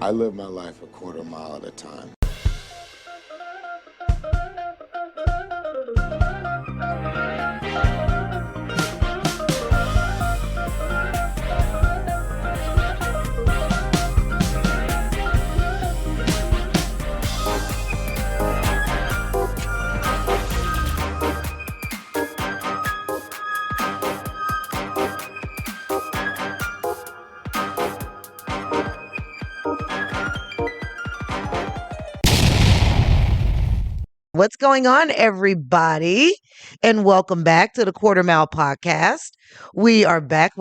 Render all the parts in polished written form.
I live my life a quarter mile at a time. What's going on, everybody? And welcome back to the Quarter Mile Podcast. We are back.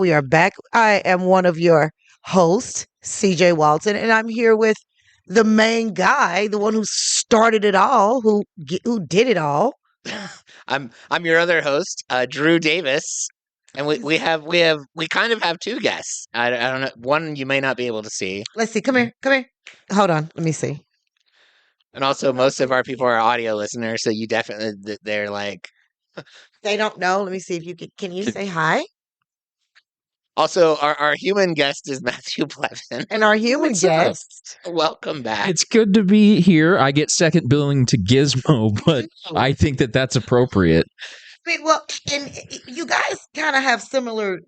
I am one of your hosts, CJ Walton, and I'm here with the main guy, the one who started it all, who did it all. I'm your other host, Drew Davis, and we kind of have two guests. I don't know. One you may not be able to see. Let's see. Come here. Hold on. Let me see. And also, most of our people are audio listeners, so you definitely they're like they don't know. Let me see if you can you say hi? Also, our human guest is Matthew Blevins. And our human guest, welcome back. It's good to be here. I get second billing to Gizmo, but I think that's appropriate. I mean, well, and you guys kind of have similar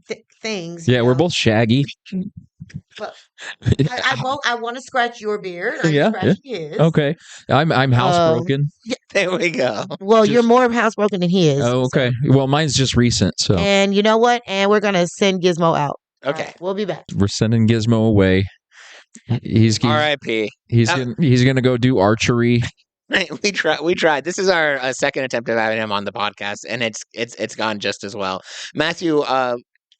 things. Yeah, we're both shaggy. Well, I want to scratch your beard. Yeah. His. Okay, I'm housebroken. Yeah. There we go. Well, you're more housebroken than he is. Oh, okay. So. Well, mine's just recent. So. And you know what? And we're gonna send Gizmo out. Okay, right, we'll be back. We're sending Gizmo away. He's R.I.P. He's gonna go do archery. We tried. This is our second attempt at having him on the podcast, and it's gone just as well. Matthew,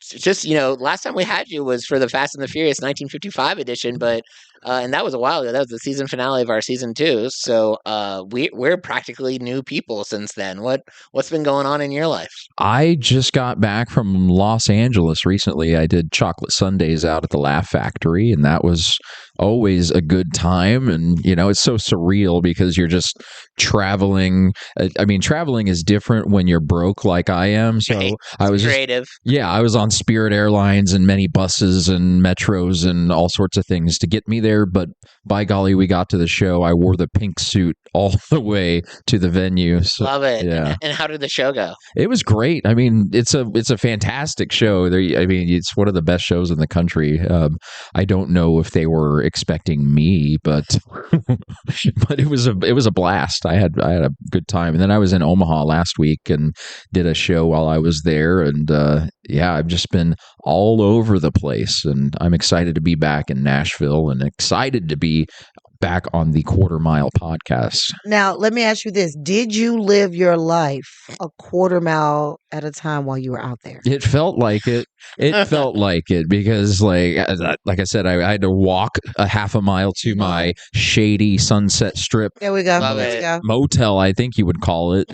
just last time we had you was for the Fast and the Furious 1955 edition, but and that was a while ago. That was the season finale of our season 2. So we're practically new people since then. What's been going on in your life? I just got back from Los Angeles recently. I did chocolate sundaes out at the Laugh Factory, and that was always a good time. And it's so surreal because you're just traveling. I mean, traveling is different when you're broke like I am. So right. I was creative. I was on Spirit Airlines and many buses and metros and all sorts of things to get me there. But by golly, we got to the show. I wore the pink suit all the way to the venue. So, love it. Yeah. And how did the show go? It was great. I mean, it's a fantastic show. It's one of the best shows in the country. I don't know if they were expecting me, but but it was a blast. I had a good time. And then I was in Omaha last week and did a show while I was there. And I've just been all over the place. And I'm excited to be back in Nashville and excited to be back on the Quarter Mile Podcast. Now, let me ask you this. Did you live your life a quarter mile at a time while you were out there? It felt like it. It felt like it because, like I said, I had to walk a half a mile to my shady Sunset Strip. There we go. Love it. Motel, I think you would call it.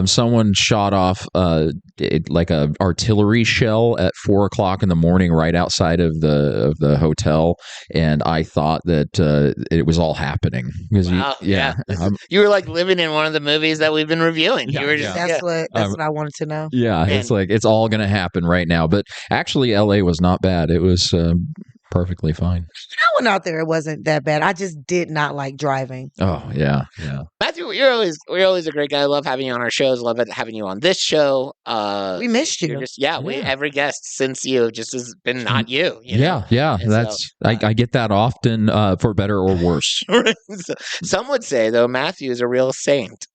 Someone shot off like a artillery shell at 4:00 in the morning right outside of the hotel, and I thought that it was all happening because wow. You were like living in one of the movies that we've been reviewing. Yeah, you were just that's what I wanted to know. Yeah, Man. It's like it's all going to happen right now. But actually, LA was not bad. It was perfectly fine. I went out there. It wasn't that bad. I just did not like driving. Oh, yeah. Matthew, you're always a great guy. I love having you on our shows. Love having you on this show. We missed you. Every guest since you just has been not you. Yeah. And That's I get that often for better or worse. Some would say though, Matthew is a real saint.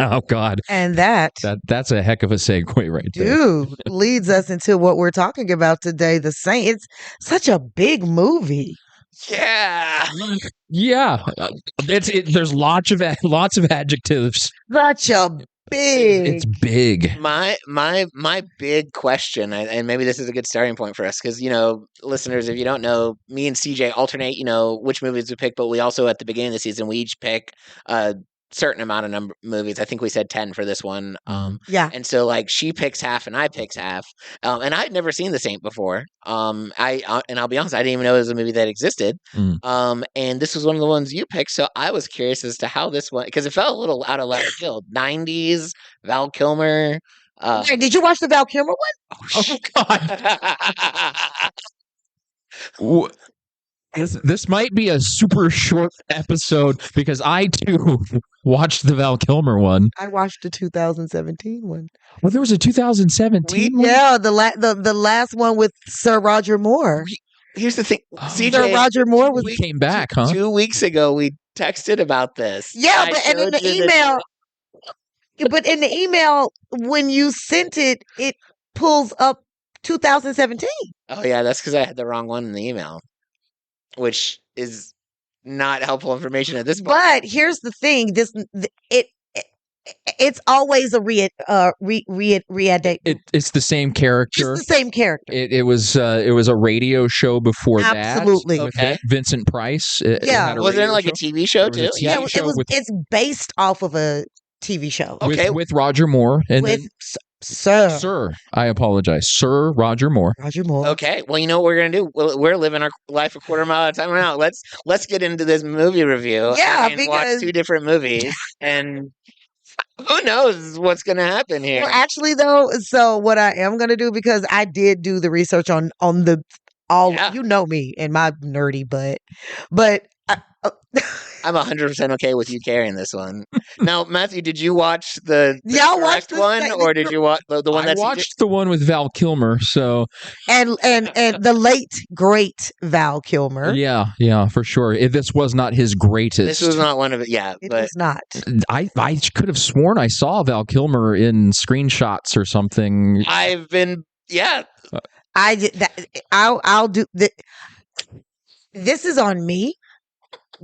Oh God. And that's a heck of a segue right there. Dude, leads us into what we're talking about today. The Saint. It's such a big movie. Yeah. Yeah. There's lots of adjectives. Such a big. It's big. My big question, and maybe this is a good starting point for us, because listeners, if you don't know, me and CJ alternate, which movies we pick, but we also at the beginning of the season we each pick certain amount of number movies. I think we said 10 for this one. Yeah. And so like she picks half and I picks half. And I'd never seen The Saint before. And I'll be honest, I didn't even know it was a movie that existed. And this was one of the ones you picked. So I was curious as to how this one, because it felt a little out of left field. 90s, Val Kilmer. Wait, did you watch the Val Kilmer one? Oh God. This might be a super short episode because I too watched the Val Kilmer one. I watched the 2017 one. Well, there was a 2017 one. Yeah, the last one with Sir Roger Moore. Here's the thing, Sir CJ. Roger Moore was. He came back, huh? 2 weeks ago, we texted about this. Yeah, I but and in showed the you email, but in the email when you sent it, it pulls up 2017. Oh yeah, that's because I had the wrong one in the email, which is not helpful information at this point. But here's the thing: it's always a It's the same It's character. the same character. It was a radio show before Absolutely. that. With Okay. Vincent Price. Yeah. had a Wasn't it radio like a show. TV show There was too? a Yeah, TV it show was. with- It's based off of a TV show Okay. with Roger Moore and with then Sir I apologize, Sir Roger Moore. Roger Moore. Okay, well, you know what we're gonna do? We're living our life a quarter mile at a time now. Let's get into this movie review. Yeah, and watch because- 2 different movies, and who knows what's gonna happen here? Well, actually, though, so what I am gonna do, because I did do the research on the all. Yeah. You know me and my nerdy butt, but I'm 100% okay with you carrying this one. Now, Matthew, did you watch the Y'all correct watched the one, second- or did you watch the one I that's watched the one with Val Kilmer, so and the late great Val Kilmer. yeah, for sure. This was not his greatest. This was not one of it. Yeah, It but was not. I could have sworn I saw Val Kilmer in screenshots or something. I've been I did that. I'll do that. This is on me.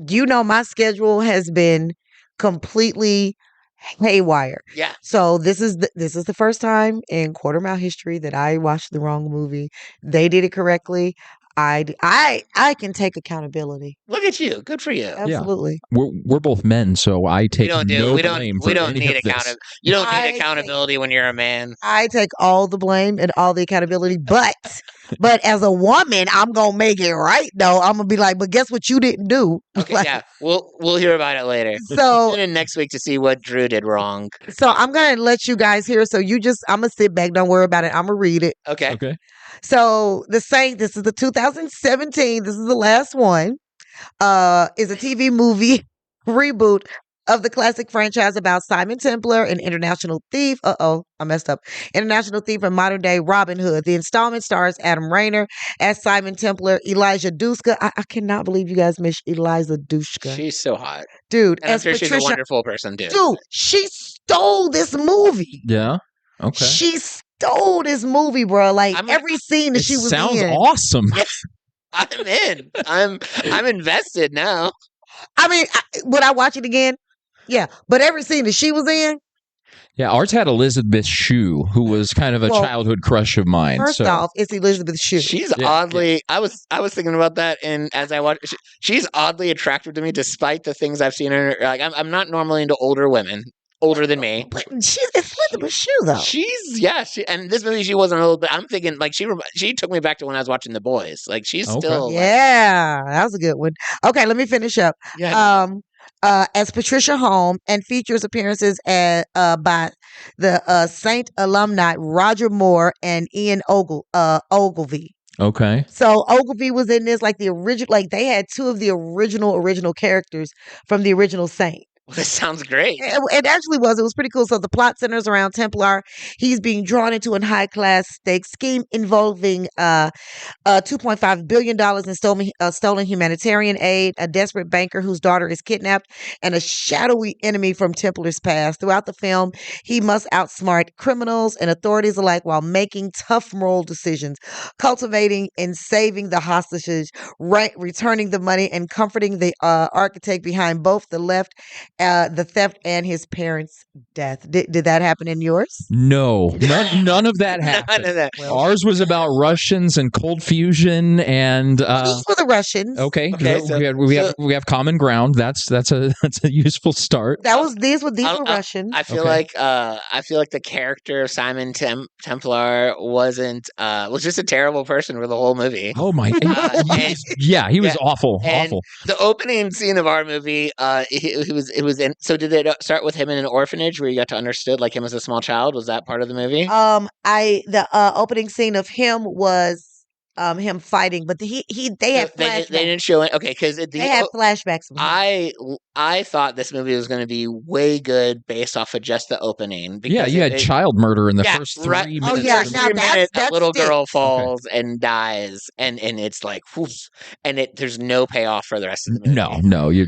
You know, my schedule has been completely haywire. yeah. So this is the first time in quarter mile history that I watched the wrong movie. They did it correctly. I can take accountability. Look at you. Good for you. Absolutely. We're both men, so I take We don't no we don't blame we for don't any need of this. accountability. You don't I need take- accountability when you're a man. I take all the blame and all the accountability, but as a woman, I'm gonna make it right though. I'm gonna be like, but guess what you didn't do? Okay, Like, yeah. We'll hear about it later. So Tune in next week to see what Drew did wrong. so I'm gonna let you guys hear. So I'm gonna sit back, don't worry about it. I'm gonna read it. Okay. Okay. So The Saint, this is the 2017, this is the last one, is a TV movie reboot of the classic franchise about Simon Templar, an international thief. I messed up. International thief and modern day Robin Hood. The installment stars Adam Rayner as Simon Templar, Elijah Dushka. I cannot believe you guys missed Eliza Dushka. She's so hot. Dude, And I'm as sure she's a Patricia. wonderful person, too. Dude, she stole this movie. Yeah. Okay. She stole this movie, bro. Like I'm- every scene that It she was sounds in. awesome. I'm in. I'm invested now. I mean, would I watch it again? Yeah, but every scene that she was in, Yeah, ours had Elizabeth Shue, who was kind of a Well, childhood crush of mine. first so off, it's Elizabeth Shue. She's Yeah, oddly. I was thinking about that, and as I watch, she's oddly attractive to me, despite the things I've seen her. Like I'm not normally into older women, older than me. But it's Elizabeth Shue though. And this movie she wasn't old, but I'm thinking like she took me back to when I was watching The Boys. Like she's Okay. still like, Yeah, that was a good one. Okay, let me finish up. yeah. As Patricia Holm, and features appearances by the Saint alumni Roger Moore and Ian Ogilvy. okay. So Ogilvy was in this, like the original, like they had two of the original characters from the original Saint. This sounds great. It actually was. It was pretty cool. So the plot centers around Templar. He's being drawn into a high-class stakes scheme involving $2.5 billion in stolen humanitarian aid, a desperate banker whose daughter is kidnapped, and a shadowy enemy from Templar's past. Throughout the film, he must outsmart criminals and authorities alike while making tough moral decisions, cultivating and saving the hostages, returning the money, and comforting the architect behind both the theft and his parents' death. Did that happen in yours? No, none of that happened. None of that. Ours was about Russians and cold fusion, and These were the Russians. okay, Okay, we have common ground. That's a useful start. These were I- Russians. I feel Okay. like the character of Simon Templar was just a terrible person for the whole movie. Oh my! and- Yeah, he was yeah, awful. and Awful. the opening scene of our movie, it was in. So did it start with him in an orphanage where you got to understood like him as a small child? Was that part of the movie? The opening scene of him was him fighting, but they had They flashbacks. didn't show it. Okay, because They had flashbacks of him. I thought this movie was going to be way good based off of just the opening. Yeah, Because you had child murder in the first 3 right. minutes. Oh, yeah, First now 3 minutes, that that little girl sticks. falls and dies, and it's like, whoosh, and there's no payoff for the rest of the movie. No, you.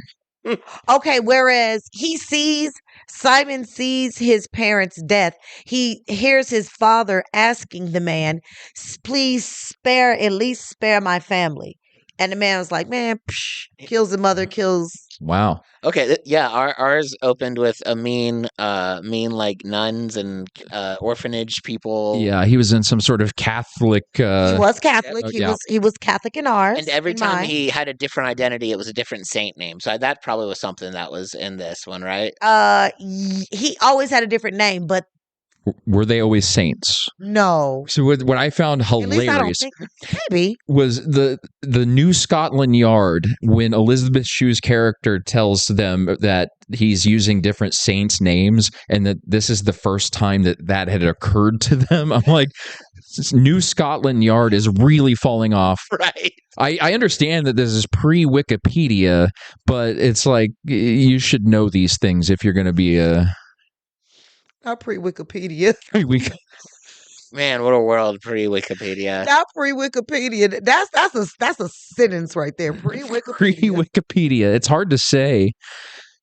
Okay, whereas Simon sees his parents' death. He hears his father asking the man, please at least spare my family. And the man was like, man, kills the mother, kills. Wow. Okay, yeah, ours opened with a mean like nuns and orphanage people. Yeah, he was in some sort of Catholic. He was Catholic. yeah. He was Catholic in ours. And every in time mine. he had a different identity, it was a different saint name. So that probably was something that was in this one, right? He always had a different name, but Were they always saints? no. So what I found At least I don't hilarious think. Maybe. was the New Scotland Yard when Elizabeth Shue's character tells them that he's using different saints' names and that this is the first time that had occurred to them. I'm like, this New Scotland Yard is really falling off. Right. I understand that this is pre-Wikipedia, but it's like you should know these things if you're going to be a Not pre-Wikipedia. Man, what a world pre-Wikipedia. Not pre-Wikipedia. That's a sentence right there. Pre-Wikipedia. Pre-Wikipedia. It's hard to say,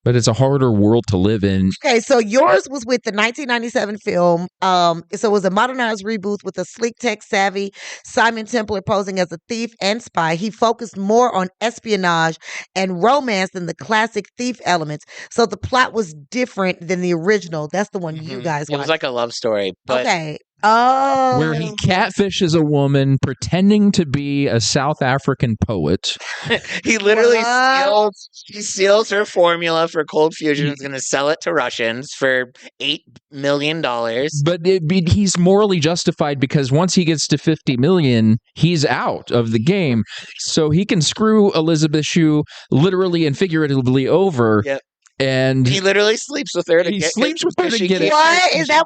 but it's a harder world to live in. Okay, so yours was with the 1997 film. So it was a modernized reboot with a sleek tech savvy Simon Templar posing as a thief and spy. He focused more on espionage and romance than the classic thief elements. So the plot was different than the original. That's the one you guys It was watched. like a love story, but Okay. Oh. Where he catfishes a woman pretending to be a South African poet. he literally What? steals her formula for cold fusion. Is going to sell it to Russians for $8 million. But he's morally justified because once he gets to 50 million, he's out of the game. So he can screw Elizabeth Shue literally and figuratively over. Yep. And he literally sleeps with her to he get sleeps with her to get it. What? Is that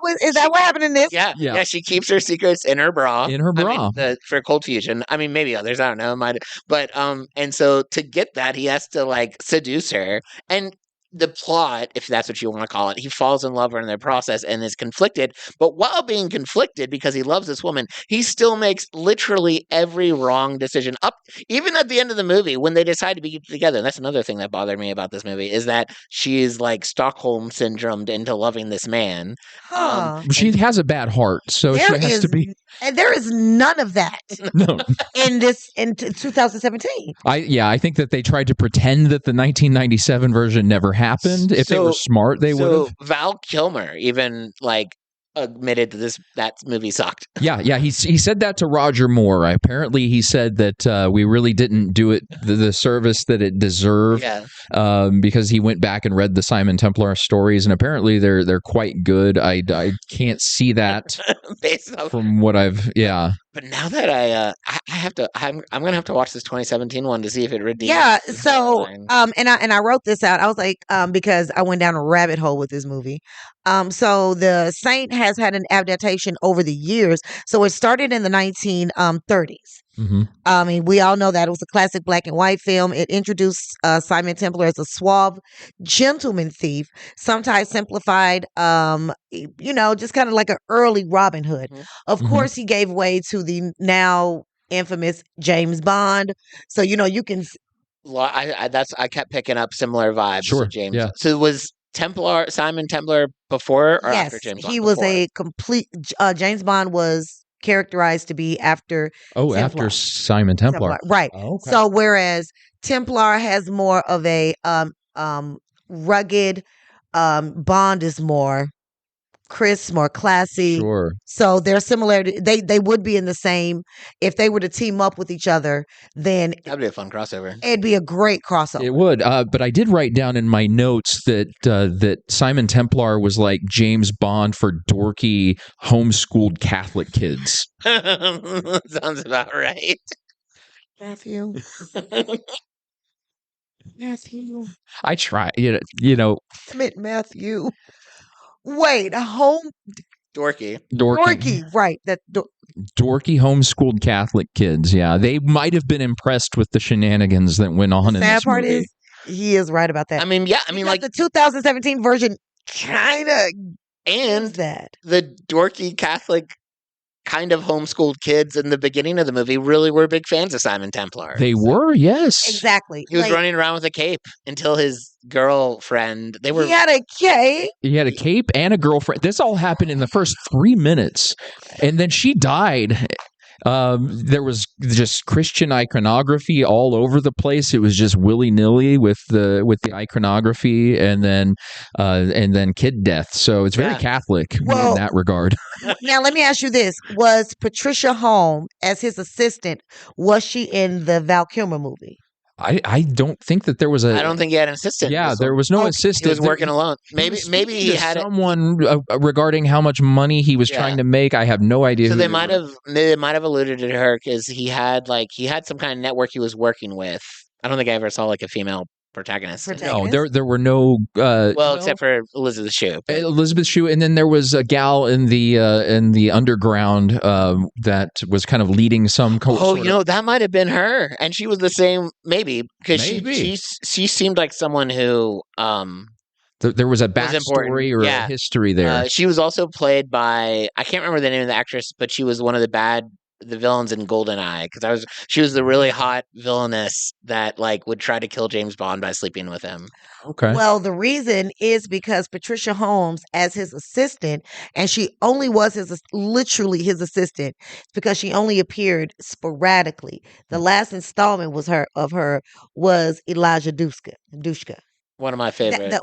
what happened in this? Yeah. She keeps her secrets in her bra. In her bra. I mean, for cold fusion. I mean, maybe others. I don't know. But and so to get that, he has to like seduce her. And the plot, if that's what you want to call it, he falls in love with her in their process and is conflicted. But while being conflicted because he loves this woman, he still makes literally every wrong decision. Up even at the end of the movie when they decide to be together. And that's another thing that bothered me about this movie is that she is like Stockholm syndromed into loving this man. Huh. She has a bad heart, so There she has to be. And there is none of that No. in 2017. I think that they tried to pretend that the 1997 version never happened. If they were smart, they would have. Val Kilmer even like admitted that movie sucked. Yeah, he said that to Roger Moore. Apparently, he said that we really didn't do it the service that it deserved. Yeah. Because he went back and read the Simon Templar stories, and apparently they're quite good. I can't see that based off from what I've But now that I have to, I'm gonna have to watch this 2017 one to see if it redeems. Yeah. So and I wrote this out. I was like because I went down a rabbit hole with this movie. So the Saint has had an adaptation over the years. So it started in the 1930s. Mm-hmm. I mean, we all know that it was a classic black and white film. It introduced Simon Templar as a suave gentleman thief, sometimes simplified, just kind of like an early Robin Hood. Mhm. Of Mhm. course, he gave way to the now infamous James Bond. So, you can. I kept picking up similar vibes Sure, to James. yeah. So was Simon Templar before or Yes, after James Bond? he was Before. a complete. James Bond was characterized to be after. Oh, Templar. after Simon Templar. Right. Oh, okay. So whereas Templar has more of a rugged, Bond is more crisp, more classy. Sure. So they're similar. They would be in the same. If they were to team up with each other, then That'd be a fun crossover. it'd be a great crossover. It would, but I did write down in my notes that Simon Templar was like James Bond for dorky homeschooled Catholic kids. Sounds about right. Matthew. I try, you know. Admit Matthew. Wait, home. Dorky. Dorky, right? Dorky homeschooled Catholic kids. Yeah, they might have been impressed with the shenanigans that went on The in this sad part movie. is he is right about that. I mean, yeah. I mean, Because like, the 2017 version kind of and is that. the dorky Catholic kind of homeschooled kids in the beginning of the movie really were big fans of Simon Templar. They were, yes. Exactly. He was running around with a cape until his girlfriend. They were. He had a cape. He had a cape and a girlfriend. This all happened in the first 3 minutes, and then she died. There was just Christian iconography all over the place. It was just willy nilly with the iconography, and then kid death. So it's very Catholic in that regard. Now let me ask you this: was Patricia Holmes as his assistant? Was she in the Val Kilmer movie? I don't think that there was a. I don't think he had an assistant. Yeah, there was no assistant. He was working alone. Maybe he had someone regarding how much money he was trying to make. I have no idea. So they might have alluded to her because he had some kind of network he was working with. I don't think I ever saw like a female protagonist. No, there were no. Except for Elizabeth Shue. Elizabeth Shue, and then there was a gal in the underground that was kind of leading some. That might have been her, and she was the same, maybe because she seemed like someone who there was a backstory or a history there. She was also played by, I can't remember the name of the actress, but she was one of the villains in GoldenEye, because she was the really hot villainess that like would try to kill James Bond by sleeping with him. Okay. Well, the reason is because Patricia Holmes as his assistant, and she only was literally his assistant, because she only appeared sporadically. The last installment was Elijah Dushka. One of my favorite.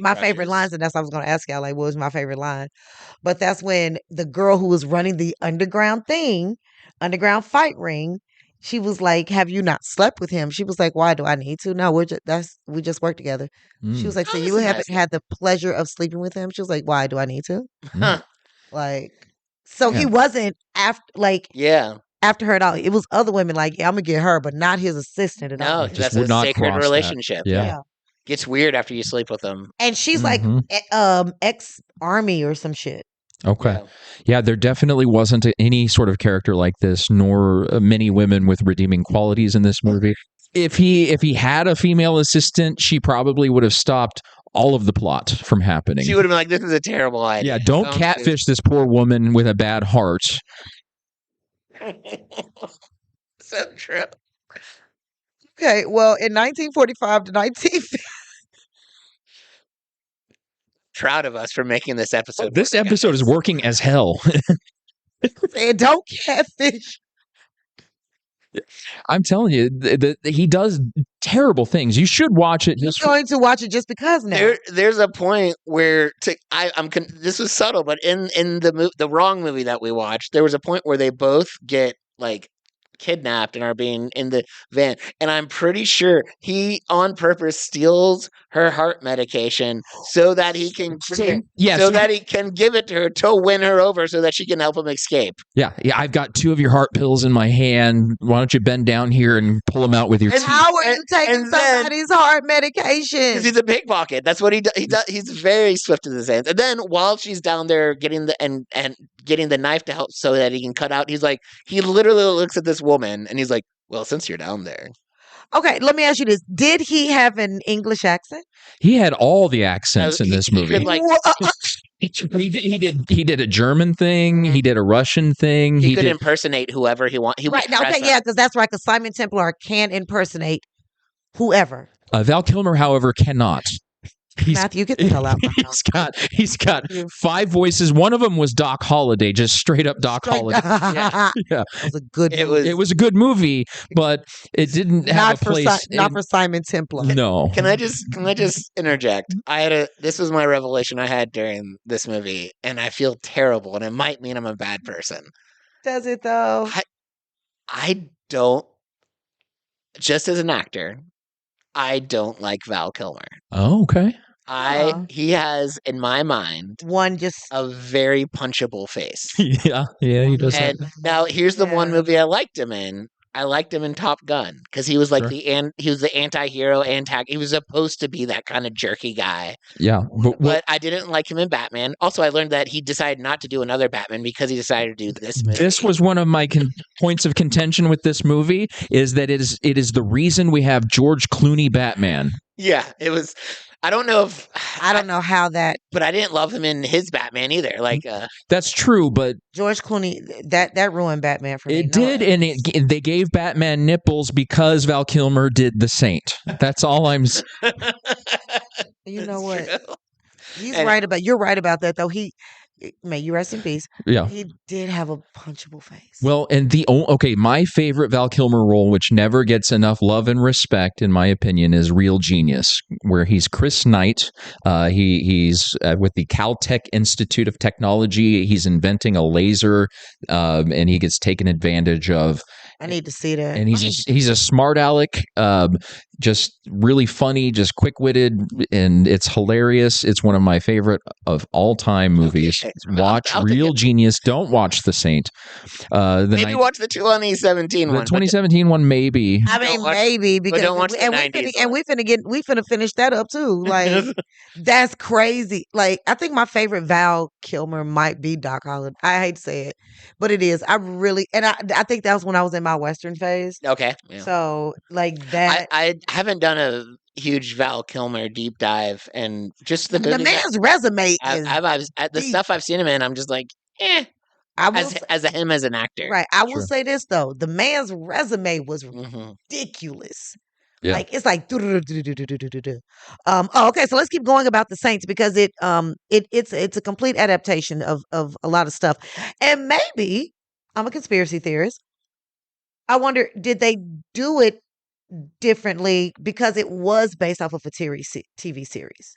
My favorite lines, and that's what I was going to ask y'all, like, what was my favorite line? But that's when the girl who was running the underground fight ring, she was like, "Have you not slept with him?" She was like, "Why do I need to? No, we just work together." She was like, "So you haven't had the pleasure of sleeping with him?" She was like, "Why do I need to?" Like, so he wasn't after her at all. It was other women like, "Yeah, I'm gonna get her," but not his assistant at all. No, that's a sacred relationship. Yeah. Gets weird after you sleep with them. And she's like ex-army or some shit. Okay. Yeah, there definitely wasn't any sort of character like this, nor many women with redeeming qualities in this movie. If he had a female assistant, she probably would have stopped all of the plot from happening. She would have been like, "This is a terrible idea." Yeah, don't catfish this poor woman with a bad heart. So true. Okay, well, in 1945 to 1950. Proud of us for making this episode. This episode is working as hell. And don't catfish. I'm telling you, he does terrible things. You should watch it. You're going to watch it just because now. There's a point where this was subtle, but in the wrong movie that we watched, there was a point where they both get like kidnapped and are being in the van, and I'm pretty sure he on purpose steals her heart medication so that he can that he can give it to her to win her over so that she can help him escape. Yeah, I've got 2 of your heart pills in my hand. Why don't you bend down here and pull them out with your teeth? How are you taking somebody's heart medication? Because he's a pickpocket. That's what he does. He's very swift in his hands. And then while she's down there getting the knife to help so that he can cut out, he literally looks at this woman and he's like, "Well, since you're down there." Okay, let me ask you this. Did he have an English accent? He had all the accents in this movie. He did a German thing. He did a Russian thing. He could impersonate whoever he wanted. Right, now, okay, yeah, because that's right, because Simon Templar can impersonate whoever. Val Kilmer, however, cannot. Matthew, get the hell out. He's got 5 voices. One of them was Doc Holliday, just straight up Doc Holliday. Yeah. It was a good movie. It was a good movie, but it didn't have a place. Not for Simon Templar. No. Can I just interject? This was my revelation I had during this movie, and I feel terrible, and it might mean I'm a bad person. Does it though? I don't. Just as an actor, I don't like Val Kilmer. Oh, okay. He has, in my mind, a very punchable face. Yeah, he does. And now here's the one movie I liked him in. I liked him in Top Gun because he was like Sure. he was the anti-hero he was supposed to be that kind of jerky guy. Yeah, But I didn't like him in Batman. Also, I learned that he decided not to do another Batman because he decided to do this movie. this was one of my points of contention with this movie is that it is the reason we have George Clooney Batman. Yeah, it was. I don't know if I don't know how that but I didn't love him in his Batman either. Like, That's true, but George Clooney that ruined Batman for me. it did, and they gave Batman nipples because Val Kilmer did The Saint. That's all I'm. You know what? true. He's And- right about. You're right about that though. May you rest in peace. Yeah. He did have a punchable face. Well, and my favorite Val Kilmer role, which never gets enough love and respect, in my opinion, is Real Genius, where he's Chris Knight. He's with the Caltech Institute of Technology. He's inventing a laser, and he gets taken advantage of. I need to see that. And he's a smart aleck, just really funny, just quick witted, and it's hilarious. It's one of my favorite of all time movies. Okay. Watch I'll Real take it. Genius. Don't watch The Saint. Maybe watch the 2017 the one. 2017 one, maybe. I mean, Don't watch- maybe because don't watch the and 90s we finna finish that up too. Like that's crazy. Like I think my favorite Val Kilmer might be Doc Holliday. I hate to say it, but it is. I think that was when I was in my Western phase. Okay. Yeah. So like that. I haven't done a huge Val Kilmer deep dive, and just the The movies man's resume is the deep. stuff I've seen him in. I'm just like, I will say, as him as an actor. right. I will Sure. say this though: the man's resume was hmm ridiculous. Yeah. Like it's like okay, so let's keep going about the Saints because it's a complete adaptation of a lot of stuff. And maybe I'm a conspiracy theorist. I wonder, did they do it differently because it was based off of a TV series?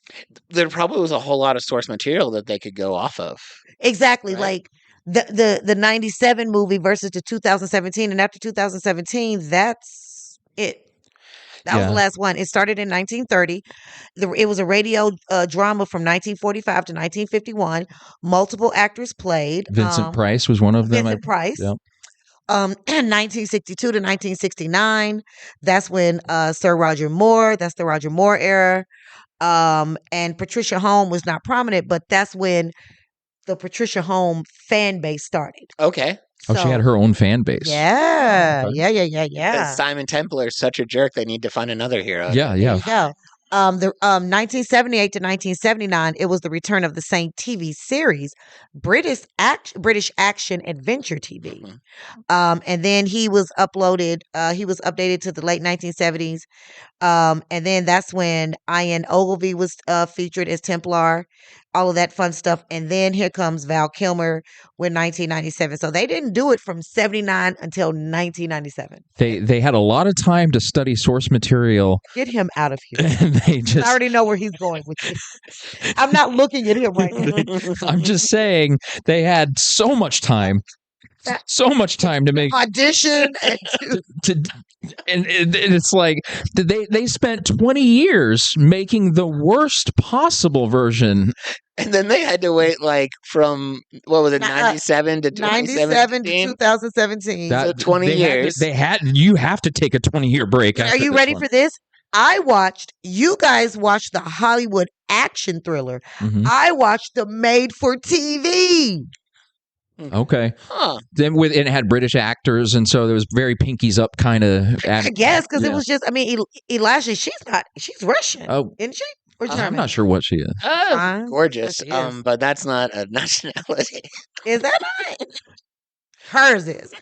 There probably was a whole lot of source material that they could go off of. Exactly, Right. like the 97 movie versus the 2017, and after 2017, that's it. That was Yeah. the last one. It started in 1930. It was a radio drama from 1945 to 1951. Multiple actors played. Vincent Price was one of them. Vincent Price. yeah. 1962 to 1969. That's when Sir Roger Moore. That's the Roger Moore era. And Patricia Home was not prominent, but that's when the Patricia Home fan base started. Okay. Oh, she had her own fan base. Yeah, Okay. yeah. Because Simon Templar is such a jerk, they need to find another hero. Yeah, There yeah. you go. The 1978 to 1979, it was the return of the same TV series, British action adventure TV. Mhm. And then he was updated to the late 1970s. And then that's when Ian Ogilvy was featured as Templar, all of that fun stuff. And then here comes Val Kilmer with 1997. So they didn't do it from 79 until 1997. They had a lot of time to study source material, Get him out of here. and they I just. already know where he's going with this. I'm not looking at him right now. I'm just saying they had so much time. So much time to make Audition and to and it's like they spent 20 years making the worst possible version. And then they had to wait like from what was it, 97 to 97 to 2017? 2017. So 20 years. You have to take a 20-year break. Are you ready for this? You guys watched the Hollywood action thriller. Mhm. I watched the made for TV. Okay. Huh. Then and it had British actors, and so there was very pinkies up kind of. I guess because it was just, Elisha, she's Russian, Oh, isn't she? Or I'm German? not sure what she is. Fine. Gorgeous. Yes, she is. But that's not a nationality. Is that not? Hers is.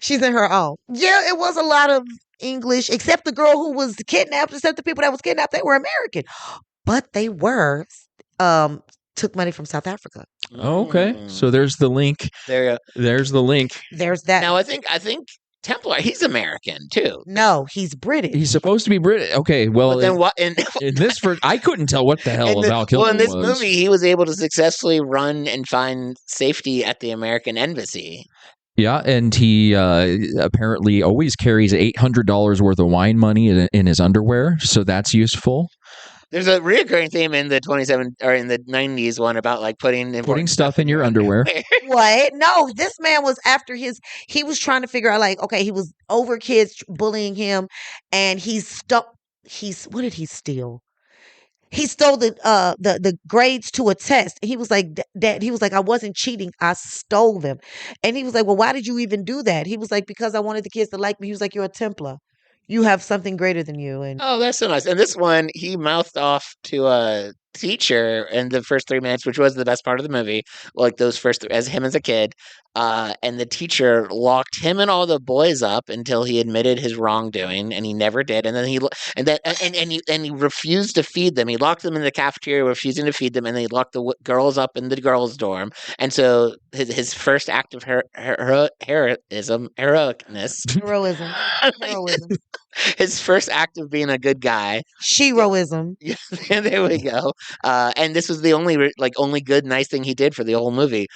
She's in her own. Yeah, it was a lot of English, except the girl who was kidnapped, except the people that was kidnapped, they were American. But they were, took money from South Africa. Okay, so there's the link. There you go. There's the link. There's that. Now I think Templar, he's American too. No, he's British. He's supposed to be British. Okay, well, But then what? in this I couldn't tell what the hell Val Kilmer well, in this was. movie, he was able to successfully run and find safety at the American embassy. Yeah, and he apparently always carries $800 worth of wine money in his underwear, so that's useful. There's a reoccurring theme in the 27 or in the 90s one about like putting important stuff in your underwear. What? No, this man was after he was trying to figure out, like, okay, he was over kids bullying him, and what did he steal? He stole the grades to a test. He was like, Dad, he was like, I wasn't cheating, I stole them. And he was like, well, why did you even do that? He was like, because I wanted the kids to like me. He was like, you're a Templar. You have something greater than you. And Oh, that's so nice. And this one, he mouthed off to a teacher in the first 3 minutes, which was the best part of the movie. Like those first, as him as a kid, and the teacher locked him and all the boys up until he admitted his wrongdoing, and he never did. And then he refused to feed them. He locked them in the cafeteria, refusing to feed them, and then he locked the girls up in the girls' dorm. And so his first act of heroism, heroism. his first act of being a good guy. Sheroism. Yeah, there we go. And this was the only good, nice thing he did for the whole movie.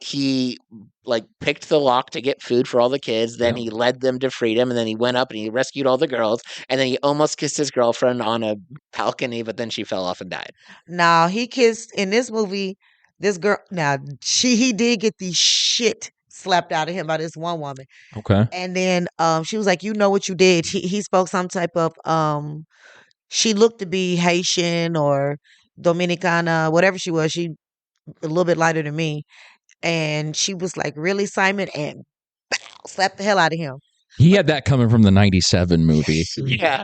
He like picked the lock to get food for all the kids. Then he led them to freedom, and then he went up and he rescued all the girls. And then he almost kissed his girlfriend on a balcony, but then she fell off and died. Now he kissed in this movie. This girl. Now he did get the shit slapped out of him by this one woman. Okay. And then she was like, you know what you did. He spoke some type of she looked to be Haitian or Dominicana, whatever she was. She a little bit lighter than me. And she was like, really, Simon? And bow, slapped the hell out of him. He had that coming from the 97 movie. Yeah.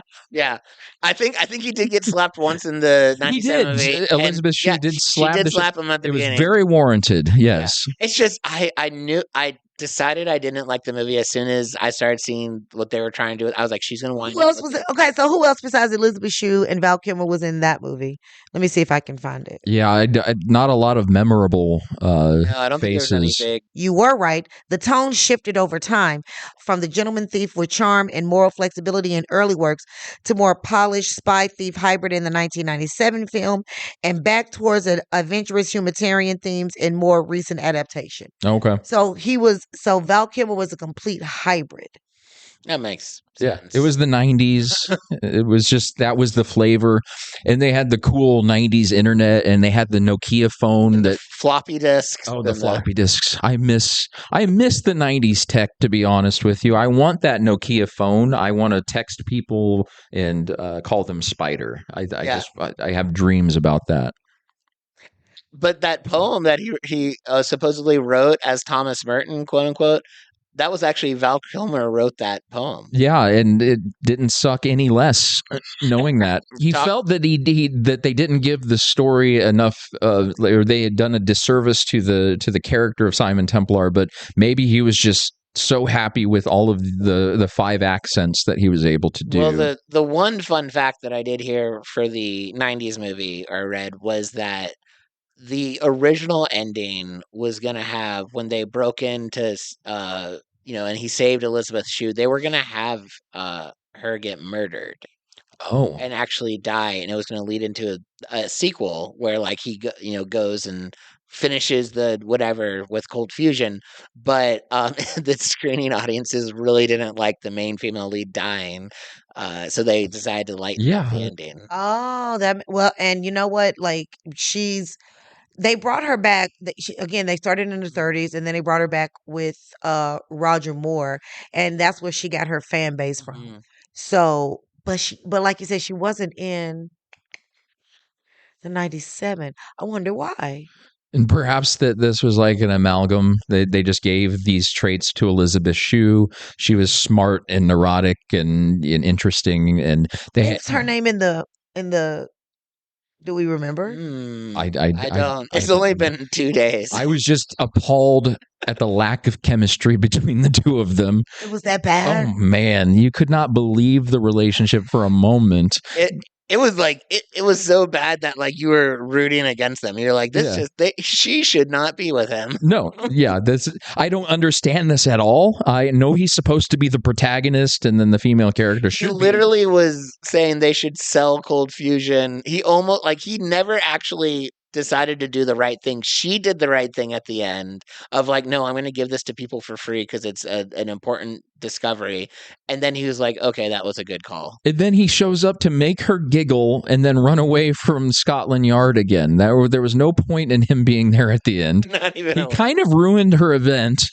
I think he did get slapped once in the 97 movie. Elizabeth Shue did slap she did slap him at the beginning. It was very warranted. Yes. Yeah. It's just I decided I didn't like the movie as soon as I started seeing what they were trying to do. I was like, she's gonna wind Who else was it? Okay, so who else besides Elizabeth Shue and Val Kilmer was in that movie? Let me see if I can find it. Yeah, not a lot of memorable no, I don't faces. think there's any big. You were right. The tone shifted over time from the gentleman thief with charm and moral flexibility in early works to more polished spy thief hybrid in the 1997 film, and back towards an adventurous humanitarian themes in more recent adaptation. Okay. So Val Kilmer was a complete hybrid. That makes sense. It was the 90s. It was just, that was the flavor. And they had the cool 90s internet, and they had the Nokia phone that floppy disks. Oh, the floppy disks. I miss the 90s tech, to be honest with you. I want that Nokia phone. I want to text people and call them Spider. I have dreams about that. But that poem that he supposedly wrote as Thomas Merton, quote unquote, that was actually Val Kilmer wrote that poem. Yeah, and it didn't suck any less knowing that. He felt that that they didn't give the story enough, or they had done a disservice to the character of Simon Templar, but maybe he was just so happy with all of the 5 accents that he was able to do. Well, the one fun fact that I did hear for the 90s movie I read was that the original ending was going to have, when they broke into, and he saved Elizabeth Shue, they were going to have her get murdered. Oh. And actually die. And it was going to lead into a sequel where, like, he, goes and finishes the whatever with Cold Fusion. But the screening audiences really didn't like the main female lead dying. So they decided to lighten up the ending. Oh, and you know what? Like, they brought her back. Again, they started in the 30s, and then they brought her back with Roger Moore, and that's where she got her fan base from. Mm-hmm. So, but like you said, she wasn't in the 97. I wonder why. And perhaps that this was like an amalgam. They just gave these traits to Elizabeth Shue. She was smart and neurotic and interesting, and what's her name in the. Do we remember? I don't. It's only been 2 days. I was just appalled at the lack of chemistry between the two of them. It was that bad? Oh, man. You could not believe the relationship for a moment. It was like, it was so bad that, like, you were rooting against them. You're like, she should not be with him. No. Yeah. I don't understand this at all. I know he's supposed to be the protagonist, and then the female character should He literally was saying they should sell Cold Fusion. He never actually decided to do the right thing. She did the right thing at the end of like, no, I'm going to give this to people for free because it's an important discovery. And then he was like, okay, that was a good call. And then he shows up to make her giggle and then run away from Scotland Yard again. There was no point in him being there at the end. Not even He kind of ruined her event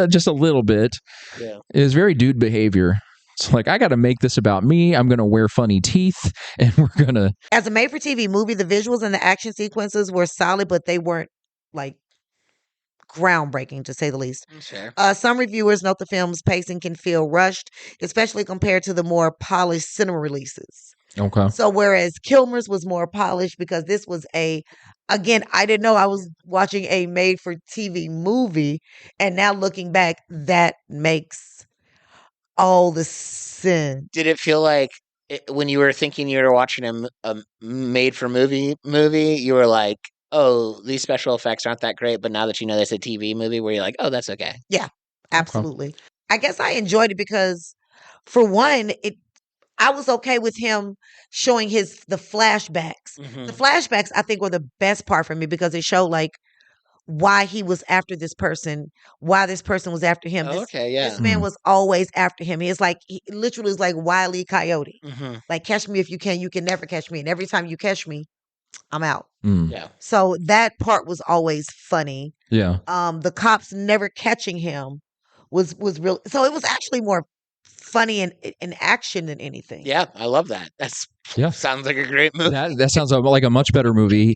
just a little bit. Yeah. It was very dude behavior. It's like, I got to make this about me. I'm going to wear funny teeth, and we're going to... As a made-for-TV movie, the visuals and the action sequences were solid, but they weren't, like, groundbreaking, to say the least. Sure. Some reviewers note the film's pacing can feel rushed, especially compared to the more polished cinema releases. Okay. So whereas Kilmer's was more polished because this was again, I didn't know I was watching a made-for-TV movie, and now looking back, that makes all the sense. Did it feel like when you were thinking you were watching a made-for-movie movie, you were like, oh, these special effects aren't that great, but now that you know there's a TV movie where you're like, oh, that's okay. Yeah, absolutely. I guess I enjoyed it because, for one, I was okay with him showing the flashbacks. Mhm. The flashbacks, I think, were the best part for me because it showed like why he was after this person, why this person was after him. Oh, okay, yeah. This man was always after him. He literally is like Wile E. Coyote. Mm-hmm. Like, catch me if you can never catch me. And every time you catch me, I'm out. Yeah. So that part was always funny. Yeah. The cops never catching him was real. So it was actually more funny and in action than anything. Yeah, I love that. Sounds like a great movie. That sounds like a much better movie.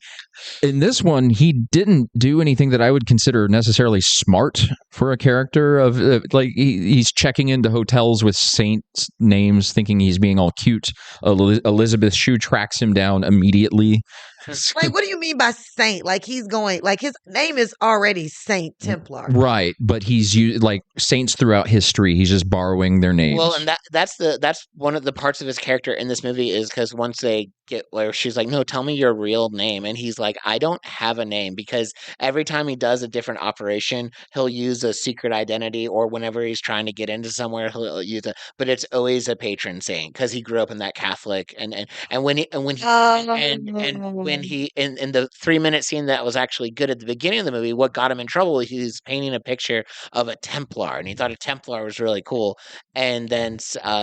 In this one, he didn't do anything that I would consider necessarily smart for a character of like he's checking into hotels with saints' names, thinking he's being all cute. Elizabeth Shue tracks him down immediately. Like, what do you mean by saint? Like, he's going, like, his name is already Saint Templar. Right, but he's used like saints throughout history. He's just borrowing their names. Well, and that's one of the parts of his character in this movie is because once they get where she's like, no, tell me your real name, and he's like, I don't have a name, because every time he does a different operation, he'll use a secret identity, or whenever he's trying to get into somewhere, he'll use but it's always a patron saint because he grew up in that Catholic, and when he in the 3-minute scene that was actually good at the beginning of the movie, what got him in trouble, he was painting a picture of a Templar, and he thought a Templar was really cool. And then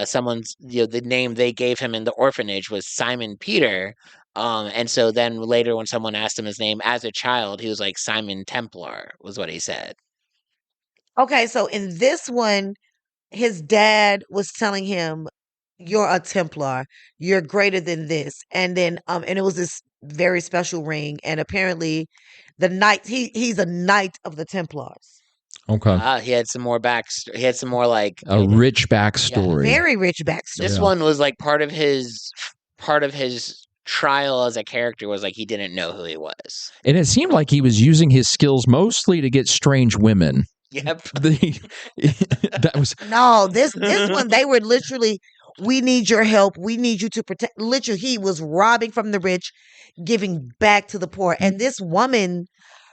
someone's, the name they gave him in the orphanage was Simon Peter. And so then later when someone asked him his name as a child, he was like, Simon Templar was what he said. Okay, so in this one, his dad was telling him, you're a Templar. You're greater than this. And then and it was this very special ring. And apparently the knight, he's a knight of the Templars. Okay. He had some more he had some more like a rich backstory. Very rich backstory. This one was like part of his trial as a character was like he didn't know who he was. And it seemed like he was using his skills mostly to get strange women. Yep. That was no, this one, they were literally, we need your help. We need you to protect. Literally, he was robbing from the rich, giving back to the poor. And this woman,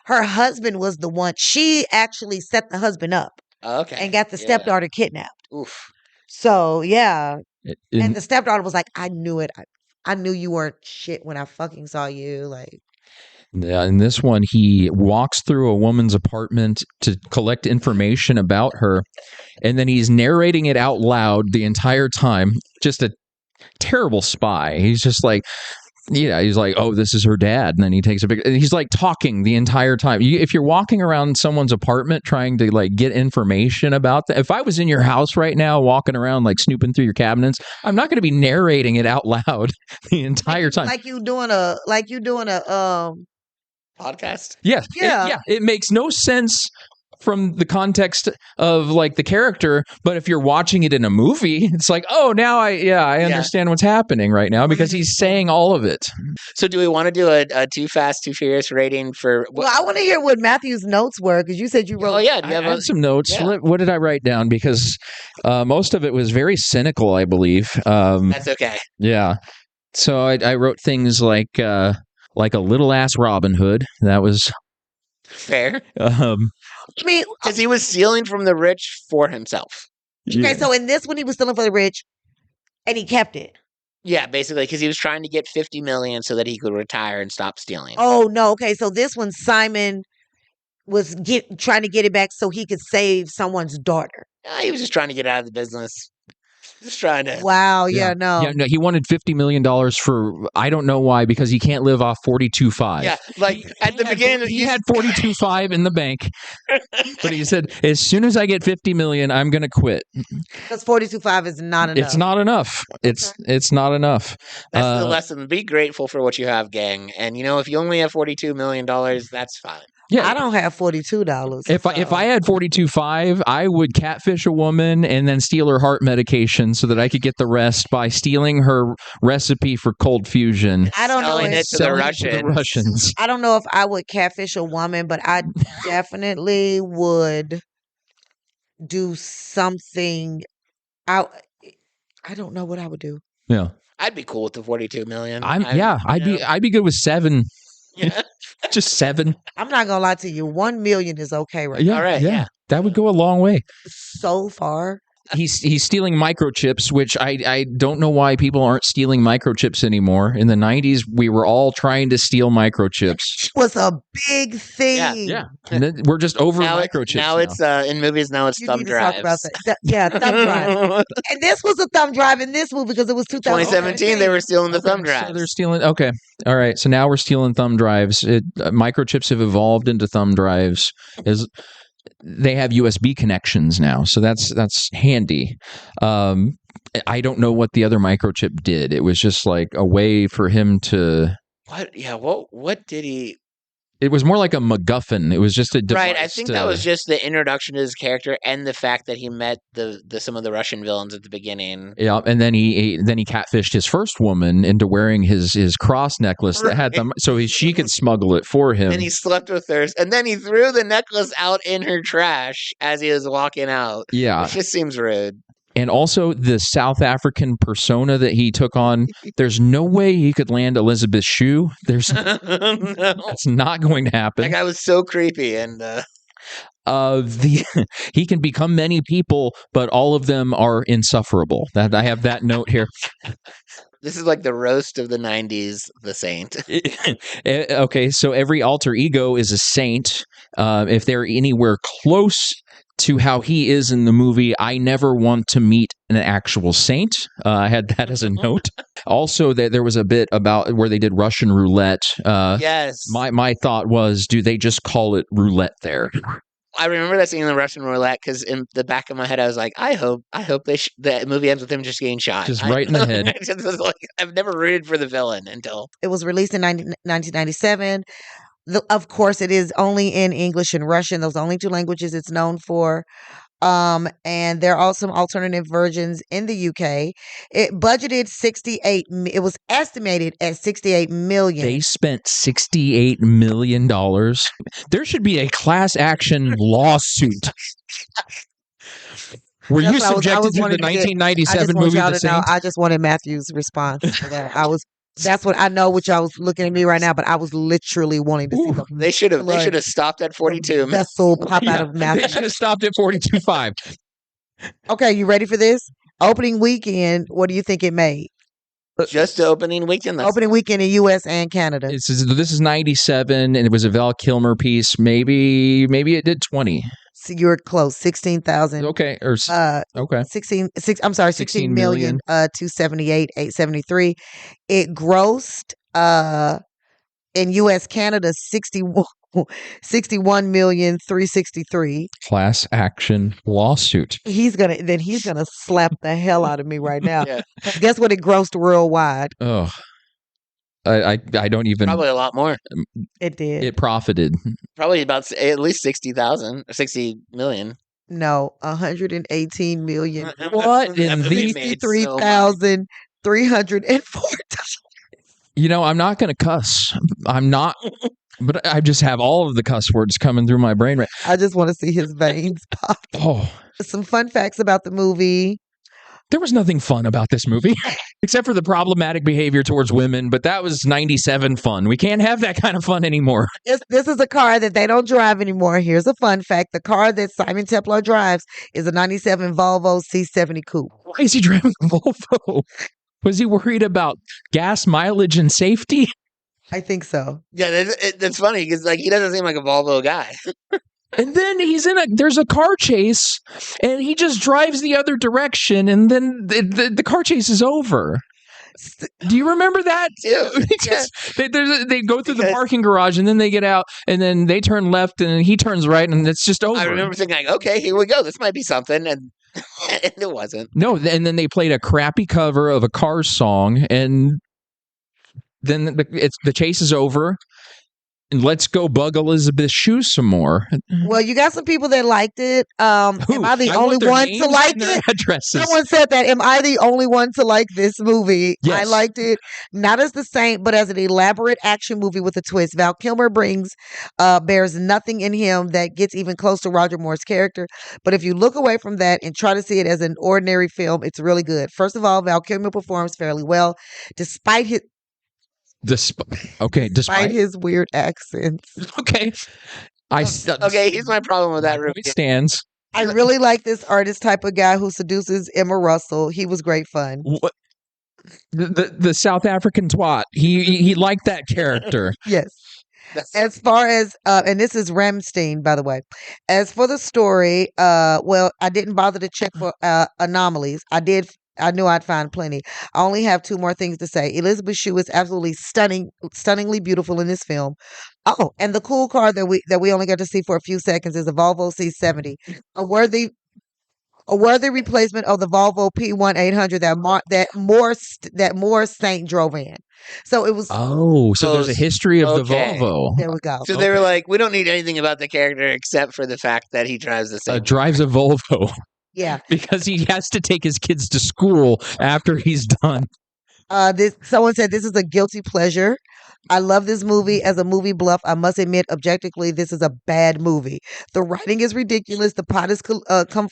her husband was the one. She actually set the husband up. Okay. And got the stepdaughter kidnapped. Oof. So, yeah. And the stepdaughter was like, I knew it. I knew you weren't shit when I fucking saw you. Like, yeah, in this one, he walks through a woman's apartment to collect information about her, and then he's narrating it out loud the entire time. Just a terrible spy. He's just like, he's like, oh, this is her dad. And then he takes a picture. And he's like talking the entire time. If you're walking around someone's apartment trying to like get information about that, if I was in your house right now walking around like snooping through your cabinets, I'm not going to be narrating it out loud the entire time. Like you doing a podcast. Yeah. It makes no sense from the context of like the character, but if you're watching it in a movie, it's like, oh, now I understand what's happening right now because he's saying all of it. So do we want to do a Too Fast, Too Furious rating for? Well, I want to hear what Matthew's notes were because you said you wrote. Oh yeah, I had some notes. Yeah. What did I write down? Because most of it was very cynical, I believe. That's okay. Yeah. So I wrote things like a little ass Robin Hood. That was fair. I mean, because he was stealing from the rich for himself. Okay, so in this one, he was stealing for the rich, and he kept it. Yeah, basically, because he was trying to get 50 million so that he could retire and stop stealing. Oh no, okay. So this one Simon was trying to get it back so he could save someone's daughter. He was just trying to get out of the business. Just trying to. Wow, yeah, no. Yeah, no, he wanted $50 million for, I don't know why, because he can't live off 42.5. Yeah, like at the beginning, He had 42.5 in the bank, but he said, as soon as I get 50 million, I'm going to quit. Because 42.5 is not enough. It's not enough. It's not enough. That's the lesson. Be grateful for what you have, gang. And if you only have $42 million, that's fine. Yeah, I don't have $42. If I had 42.5, I would catfish a woman and then steal her heart medication so that I could get the rest by stealing her recipe for cold fusion. I don't know Selling it to the Russians. I don't know if I would catfish a woman, but I definitely would do something. I don't know what I would do. Yeah, I'd be cool with the 42 million. I'd be good with 7. Yeah. Just 7. I'm not gonna lie to you. 1 million is okay right now. All right, yeah. That would go a long way. So far. He's stealing microchips, which I don't know why people aren't stealing microchips anymore. In the 90s, we were all trying to steal microchips. It was a big thing. Yeah. And then we're just over microchips now. It's in movies. Now it's You thumb need to talk about drives. that. Yeah, thumb drive. And this was a thumb drive in this movie because it was 2017. They were stealing the thumb drives. So they're stealing. Okay. All right. So now we're stealing thumb drives. Microchips have evolved into thumb drives. They have USB connections now, so that's handy. I don't know what the other microchip did. It was just like a way for him to. What? Yeah. What did he? It was more like a MacGuffin. It was just a device. Right. I think that was just the introduction to his character and the fact that he met some of the Russian villains at the beginning. Yeah, and then he catfished his first woman into wearing his cross necklace that had them, so she could smuggle it for him. And he slept with her, and then he threw the necklace out in her trash as he was walking out. Yeah, which just seems rude. And also the South African persona that he took on, there's no way he could land Elizabeth Shue. That's not going to happen. That guy was so creepy, and he can become many people, but all of them are insufferable. That I have that note here. This is like the roast of the 90s, the saint. Okay, so every alter ego is a saint. If they're anywhere close to how he is in the movie, I never want to meet an actual saint. I had that as a note. Also, there was a bit about where they did Russian roulette. Yes. My thought was, do they just call it roulette there? I remember that scene in the Russian roulette because in the back of my head, I was like, I hope the movie ends with him just getting shot. Just right in the head. I've never rooted for the villain until. It was released in 1997. Of course, it is only in English and Russian. Those are only 2 languages it's known for. And there are some alternative versions in the UK. It budgeted 68. It was estimated at 68 million. They spent $68 million. There should be a class action lawsuit. Were you subjected to the 1997 movie The Saint? I just wanted Matthew's response to that. That's what I know. Which I was looking at me right now, but I was literally wanting to see them. They should have stopped at 42. Vessel pop out of Matthew. They should have stopped at 42.5. Okay, you ready for this? Opening weekend. What do you think it made? Just the opening weekend. Opening weekend in U.S. and Canada. This is 97, and it was a Val Kilmer piece. Maybe it did 20. So you're close. 16,000. Okay, okay. 16 million. 278, 873. It grossed in U.S. Canada 61 million 363. Class action lawsuit. He's gonna slap the hell out of me right now. Yeah. Guess what it grossed worldwide? Oh, I don't even. Probably a lot more. It did. It profited. Probably about at least 60,000 or 60 million. No, 118 million. What in the 63,304. I'm not going to cuss. I'm not. But I just have all of the cuss words coming through my brain. Right. I just want to see his veins pop. Oh, some fun facts about the movie. There was nothing fun about this movie, except for the problematic behavior towards women, but that was 97 fun. We can't have that kind of fun anymore. This is a car that they don't drive anymore. Here's a fun fact. The car that Simon Templar drives is a 97 Volvo C70 Coupe. Why is he driving a Volvo? Was he worried about gas mileage and safety? I think so. Yeah, that's funny because like he doesn't seem like a Volvo guy. And then there's a car chase, and he just drives the other direction, and then the car chase is over. Do you remember that? They go through the parking garage, and then they get out, and then they turn left, and he turns right, and it's just over. I remember thinking, like, okay, here we go. This might be something, and it wasn't. No, and then they played a crappy cover of a Cars song, and then the chase is over. And let's go bug Elizabeth's shoes some more. Well, you got some people that liked it. Am I the only one to like it? Addresses. Someone said that. Am I the only one to like this movie? Yes. I liked it, not as the Saint, but as an elaborate action movie with a twist. Val Kilmer bears nothing in him that gets even close to Roger Moore's character. But if you look away from that and try to see it as an ordinary film, it's really good. First of all, Val Kilmer performs fairly well, despite his despite his weird accents. Okay. Okay, here's my problem with that review. Stands. I really like this artist type of guy who seduces Emma Russell. He was great fun. What? The South African twat. He liked that character. Yes. As far as and this is Ramstein, by the way. As for the story, well, I didn't bother to check for anomalies. I knew I'd find plenty. I only have two more things to say. Elizabeth Shue is absolutely stunningly beautiful in this film. Oh, and the cool car that we only got to see for a few seconds is a Volvo C70, a worthy replacement of the Volvo P1800 that Morris Saint drove in. So it was. Oh, so there's a history of the Volvo. There we go. So they were like, we don't need anything about the character except for the fact that he drives the same. Drives a Volvo. Yeah, because he has to take his kids to school after he's done. Someone said this is a guilty pleasure. I love this movie as a movie bluff. I must admit, objectively, this is a bad movie. The writing is ridiculous, the plot is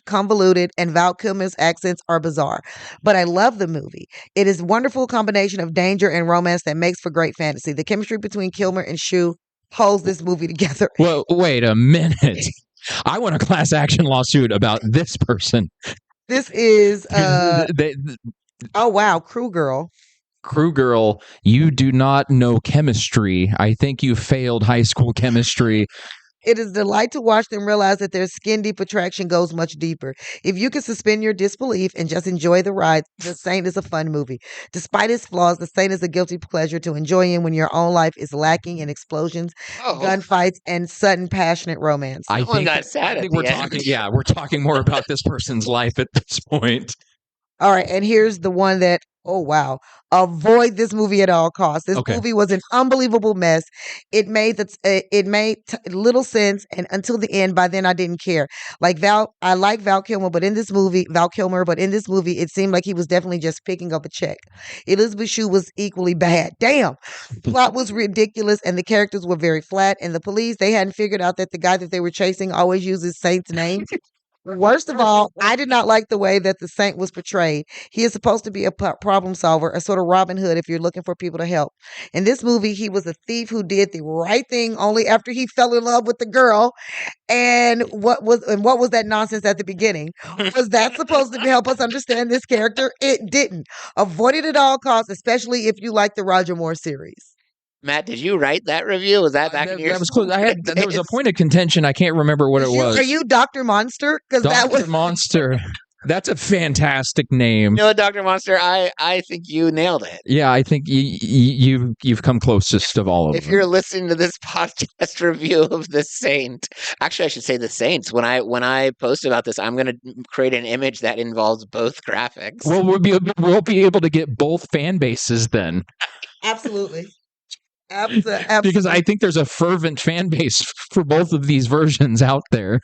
convoluted, and Val Kilmer's accents are bizarre. But I love the movie. It is a wonderful combination of danger and romance that makes for great fantasy. The chemistry between Kilmer and Shue holds this movie together. Well, wait a minute. I want a class action lawsuit about this person. This is oh wow, Crew Girl. Crew Girl, you do not know chemistry. I think you failed high school chemistry. It is a delight to watch them realize that their skin deep attraction goes much deeper. If you can suspend your disbelief and just enjoy the ride, The Saint is a fun movie. Despite its flaws, The Saint is a guilty pleasure to enjoy in when your own life is lacking in explosions, gunfights, and sudden passionate romance. I think we're talking more about this person's life at this point. All right, and here's the one that, oh wow, avoid this movie at all costs. This movie was an unbelievable mess. It made little sense, and until the end, by then I didn't care. I like Val Kilmer, but in this movie, it seemed like he was definitely just picking up a check. Elizabeth Shue was equally bad. Damn, the plot was ridiculous, and the characters were very flat. And the police, they hadn't figured out that the guy that they were chasing always uses Saint's name. Worst of all, I did not like the way that the Saint was portrayed. He is supposed to be a problem solver, a sort of Robin Hood if you're looking for people to help. In this movie, he was a thief who did the right thing only after he fell in love with the girl. And what was that nonsense at the beginning? Was that supposed to help us understand this character? It didn't. Avoid it at all costs, especially if you like the Roger Moore series. Matt, did you write that review? Was that back in your... That was close. There was a point of contention. I can't remember what it was. Are you Dr. Monster? Dr. Monster. That's a fantastic name. You know, Dr. Monster, I think you nailed it. Yeah, I think you've come closest of all of them. If you're listening to this podcast review of The Saint, actually I should say The Saints, when I post about this, I'm going to create an image that involves both graphics. Well, we'll be able to get both fan bases then. Absolutely. Absolutely. Because I think there's a fervent fan base for both of these versions out there.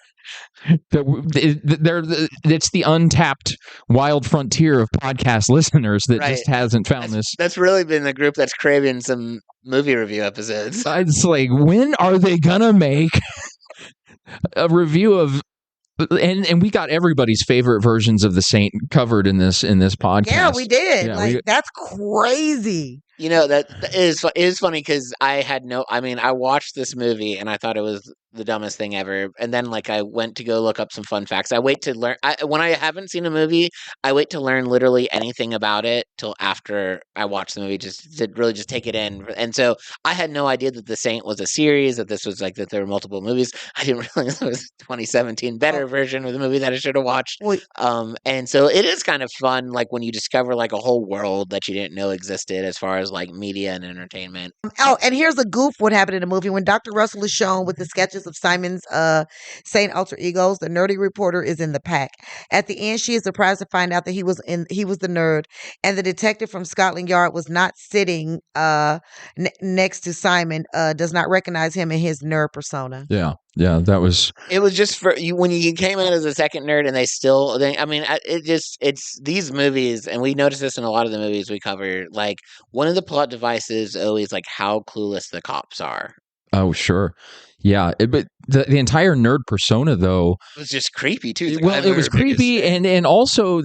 It's the untapped wild frontier of podcast listeners that just hasn't found this. That's really been the group that's craving some movie review episodes. It's like, when are they gonna make a review of? And we got everybody's favorite versions of The Saint covered in this podcast. Yeah, we did. Yeah, that's crazy. You know, that is funny because I watched this movie and I thought it was the dumbest thing ever. And then, like, I went to go look up some fun facts. I wait to learn. When I haven't seen a movie, I wait to learn literally anything about it till after I watch the movie, just to really just take it in. And so I had no idea that The Saint was a series, that this was like that there were multiple movies. I didn't realize it was 2017 better version of the movie that I should have watched. Well, And so it is kind of fun, like when you discover like a whole world that you didn't know existed as far as like media and entertainment. oh, and here's a goof what happened in the movie. When Dr. Russell is shown with the sketches of Simon's Saint alter egos, the nerdy reporter is in the pack. At the end, she is surprised to find out that he was the nerd, and the detective from Scotland Yard was not sitting next to Simon, does not recognize him in his nerd persona. Yeah, that was. It was just for you when you came out as a second nerd, and it's these movies, and we notice this in a lot of the movies we cover. Like, one of the plot devices always like how clueless the cops are. Oh, sure. Yeah, but the entire nerd persona, though, It was just creepy too. It's like, well, I'm it was her biggest creepy, fan. and also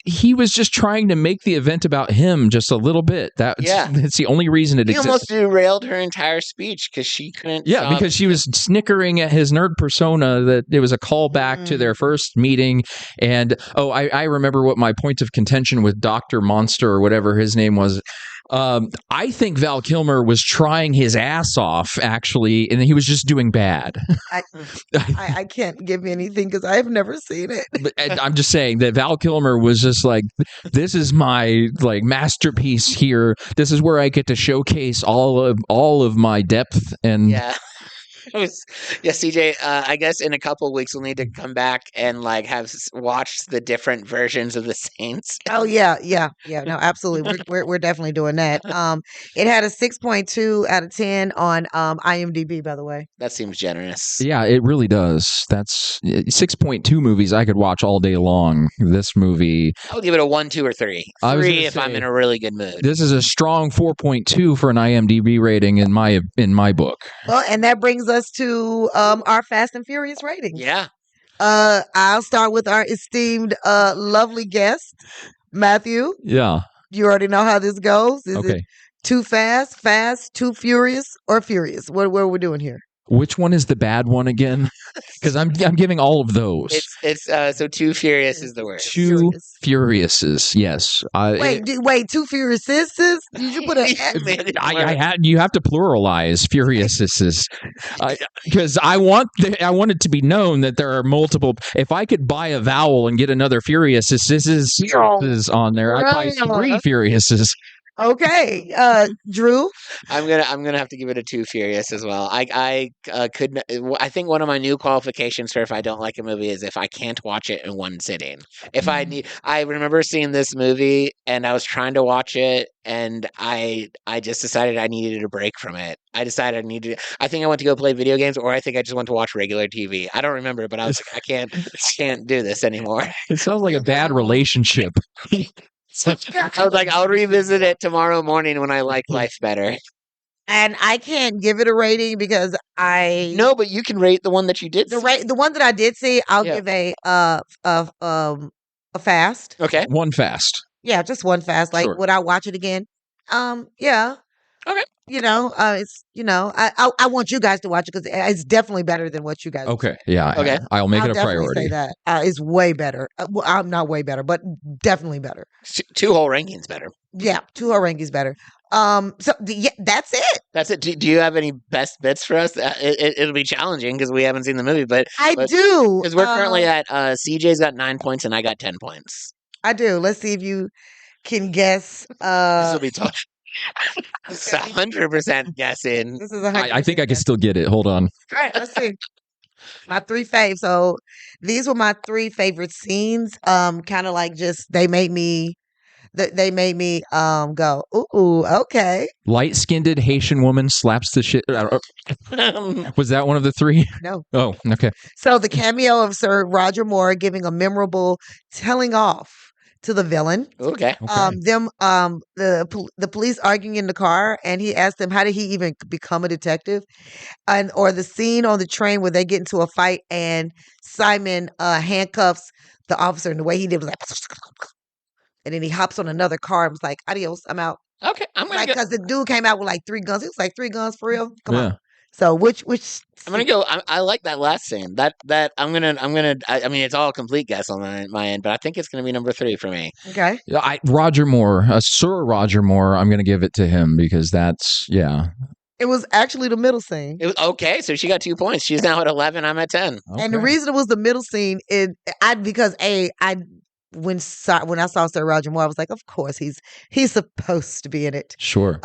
he was just trying to make the event about him just a little bit. Yeah. That's the only reason it He almost existed. derailed her entire speech because she couldn't. Yeah, stop. because she was snickering at his nerd persona that it was a callback to their first meeting. And I remember what my point of contention with Dr. Monster or whatever his name was. I think Val Kilmer was trying his ass off, actually, and he was just doing bad. I can't give you anything because I've never seen it. But I'm just saying that Val Kilmer was just like, this is my like masterpiece here. This is where I get to showcase all of my depth and Yeah. CJ. I guess in a couple of weeks we'll need to come back and like have watched the different versions of the Saints. Oh yeah. No, absolutely. We're definitely doing that. It had a 6.2 out of 10 on IMDb, by the way. That seems generous. Yeah, it really does. That's 6.2 movies I could watch all day long. This movie, I'll give it a 1, 2, or 3. I was 3 gonna if I'm say- in a really good mood. this is a strong 4.2 for an IMDb rating in my book. Well, and that brings us to our Fast and Furious ratings. Yeah. I'll start with our esteemed, lovely guest, Matthew. Yeah. You already know how this goes. Is Okay. it too fast, too furious, or furious? What are we doing here? Which one is the bad one again? Because I'm giving all of those. It's so Too Furious is the word. Two Furiouses. Yes. Wait, two furious sisters? Did you put a I had you have to pluralize Furiouses because I want it to be known that there are multiple. If I could buy a vowel and get another Furiouses on there, I'd buy 3 Furiouses. Okay, Drew. I'm gonna have to give it a 2 Furious as well. I think one of my new qualifications for if I don't like a movie is if I can't watch it in one sitting. I remember seeing this movie and I was trying to watch it and I just decided I needed a break from it. I decided I think I went to go play video games, or I think I just went to watch regular TV. I don't remember, but I was like, I can't do this anymore. It sounds like a bad relationship. I was like, I'll revisit it tomorrow morning when I like life better. And I can't give it a rating because No, but you can rate the one that you did. the one that I did see, I'll Yeah. give a fast. Okay. One fast. Yeah, just one fast. Like, Sure. would I watch it again? Yeah. Okay. It's I want you guys to watch it because it's definitely better than what you guys. Okay. Yeah. Okay. I'll make I'll it a definitely priority. say that it's way better. Well, I'm not way better, but definitely better. 2 whole rankings better. Yeah, 2 rankings better. That's it. That's it. Do you have any best bits for us? It'll be challenging because we haven't seen the movie, but I do because we're currently at CJ's got 9 points and I got 10 points. I do. Let's see if you can guess. This will be tough. It's 100% guessing. This is I think I can still get it. Hold on. All right, let's see. My 3 faves. So these were my 3 favorite scenes. Kind of like just they made me go, ooh, okay. Light-skinned Haitian woman slaps the shit. Was that one of the 3? No. Oh, okay. So the cameo of Sir Roger Moore giving a memorable telling off to the villain. Okay. The police arguing in the car, and he asked them how did he even become a detective, or the scene on the train where they get into a fight and Simon handcuffs the officer, and the way he did was like, and then he hops on another car and was like, adios, I'm out. Okay, I'm gonna Like, go. because the dude came out with like 3 guns. It was like 3 guns for real. Come Yeah. on. So which I'm gonna go. I like that last scene. That I'm gonna. I mean, it's all a complete guess on my end, but I think it's gonna be number 3 for me. okay. Yeah, Roger Moore, Sir Roger Moore. I'm going to give it to him because that's It was actually the middle scene. It was okay. So she got 2 points. She's now at 11. I'm at 10. And the Okay. reason it was the middle scene is because when I saw Sir Roger Moore, I was like, of course he's supposed to be in it. Sure.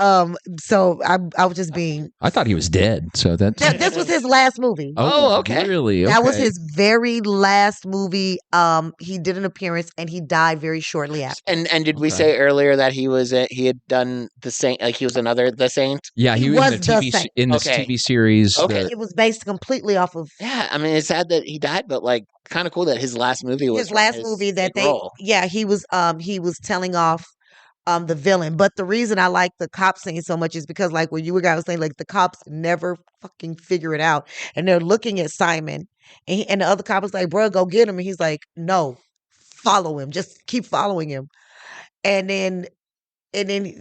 So I was just being. I thought he was dead. So that's This was his last movie. Oh, okay. Really? That was Okay. his very last movie. He did an appearance and he died very shortly after. And did we Okay. say earlier that he had done the Saint? Like he was the Saint. Yeah, He he was was in the the TV Saint. in this Okay. TV series. Okay. that- It was based completely off of Yeah, I mean, it's sad that he died, but like, kind of cool that his last movie was his from last his movie that big role. he was telling off the villain. But the reason I like the cop scene so much is because like what you guys saying, like the cops never fucking figure it out. And they're looking at Simon and the other cop was like, bro, go get him. And he's like, no, follow him. Just keep following him. And then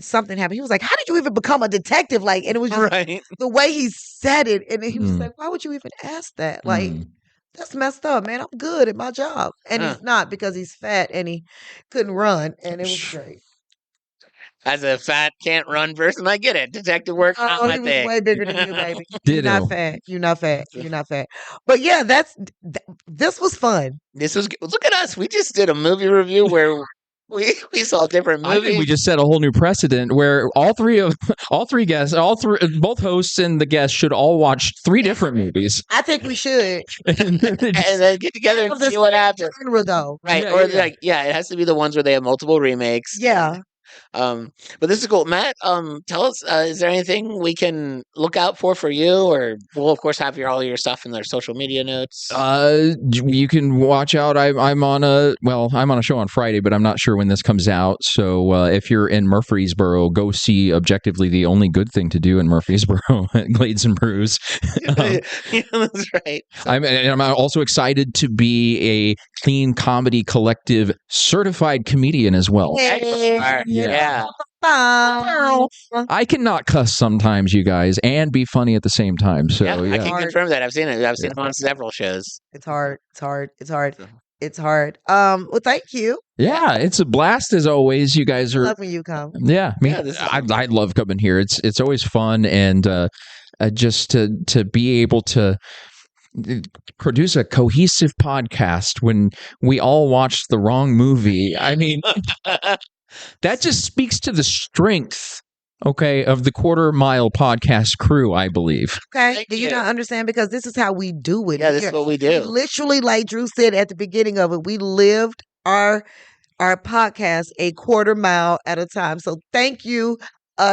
something happened. He was like, how did you even become a detective? Like, and it was just Right. the way he said it. And then he was Mm. like, why would you even ask that? Like, Mm. that's messed up, man. I'm good at my job. And Huh. he's not because he's fat and he couldn't run. And it was great. As a fat, can't run person, I get it. Detective work, not Oh, my he was thing. way bigger than you, baby. You're Ditto. not fat. You're not fat. You're not fat. But yeah, this was fun. This was look at us. We just did a movie review where we saw different I think we movies. just set a whole new precedent where both hosts and the guests should all watch 3 different movies. I think we should. And then get together and Of this see what happens. genre, though. Right. Yeah, Or yeah. like, yeah, it has to be the ones where they have multiple remakes. Yeah. But this is cool. Matt, tell us, is there anything we can look out for you? Or we'll of course have all your stuff in their social media notes. You can watch out. I'm on a show on Friday, but I'm not sure when this comes out. So if you're in Murfreesboro, go see objectively the only good thing to do in Murfreesboro, Glades and Brews. Yeah, that's right. I'm also excited to be a Clean Comedy Collective certified comedian as well. Excellent. Yeah. Bye. I cannot cuss sometimes, you guys, and be funny at the same time. So Yeah, I yeah. can Hard. confirm that. I've seen it. I've seen it on several shows. It's hard. It's hard. It's hard. It's hard. Well, thank you. Yeah, it's a blast as always. You guys are Love when you come. Yeah, Yeah, this is- I love coming here. It's always fun, and just to be able to produce a cohesive podcast when we all watched the wrong movie. I mean, that just speaks to the strength, okay, of the Quarter Mile podcast crew, I believe. Okay. Thank Do you you. not understand? Because this is how we do it. Yeah, this here. is what we We do. literally, like Drew said at the beginning of it, we lived our podcast a quarter mile at a time. So thank you.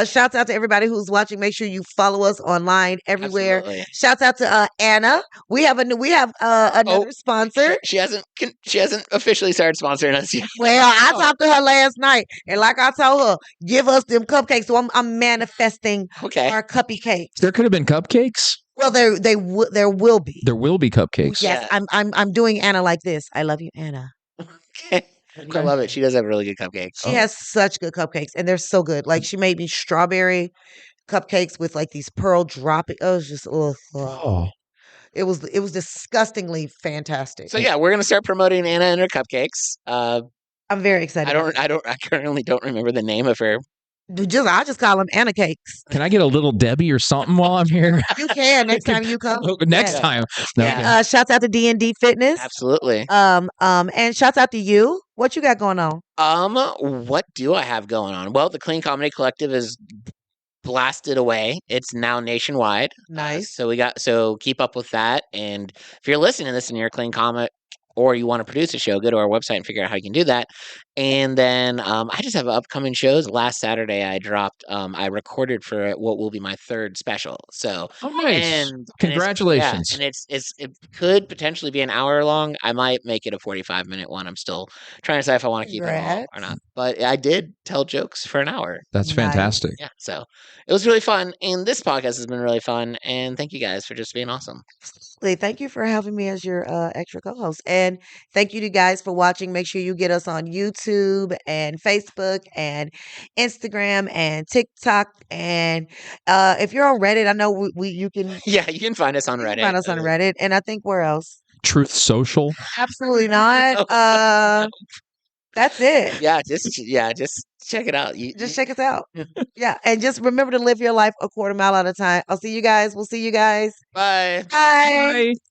Shouts out to everybody who's watching. Make sure you follow us online everywhere. Absolutely. Shouts out to Anna. We have another sponsor. She hasn't officially started sponsoring us yet. Well, I talked to her last night, and like I told her, give us them cupcakes. So I'm manifesting Okay. our cuppy cakes. There could have been cupcakes. Well, there will be. There will be cupcakes. Yes, Yeah. I'm doing Anna like this. I love you, Anna. Okay. I love it. She does have really good cupcakes. She has such good cupcakes, and they're so good. Like she made me strawberry cupcakes with like these pearl dropping. Oh, it was just Oh, it was disgustingly fantastic. So yeah, we're gonna start promoting Anna and her cupcakes. I'm very excited. I currently don't remember the name of her. I just call them Anna cakes. can I get a little Debbie or something while I'm here? You can next time you come. Next Yeah. time. Yeah. Okay. Shouts out to D&D Fitness. Absolutely. And shouts out to you. What you got going on? What do I have going on? Well, the Clean Comedy Collective is blasted away. It's now nationwide. Nice. So keep up with that. And if you're listening to this and you're a clean comic or you want to produce a show, go to our website and figure out how you can do that. And then I just have upcoming shows. Last Saturday I recorded for what will be my 3rd special. So Oh, nice. and Congratulations. and it could potentially be an hour long. I might make it a 45-minute one. I'm still trying to decide if I want to keep it all or Congrats. not. But I did tell jokes for an hour. That's Nice. fantastic. Yeah, so it was really fun, and this podcast has been really fun. And thank you guys for just being awesome. Thank you for having me as your extra co-host, and thank you to guys for watching. Make sure you get us on YouTube. YouTube and Facebook and Instagram and TikTok. And if you're on Reddit, I know you can Yeah, you can find us on you can Reddit. find us on Reddit. And I think where else? Truth Social. Absolutely not. That's it. Yeah, just check it out. Just check us out. Yeah. And just remember to live your life a quarter mile at a time. I'll see you guys. We'll see you guys. Bye. Bye. Bye.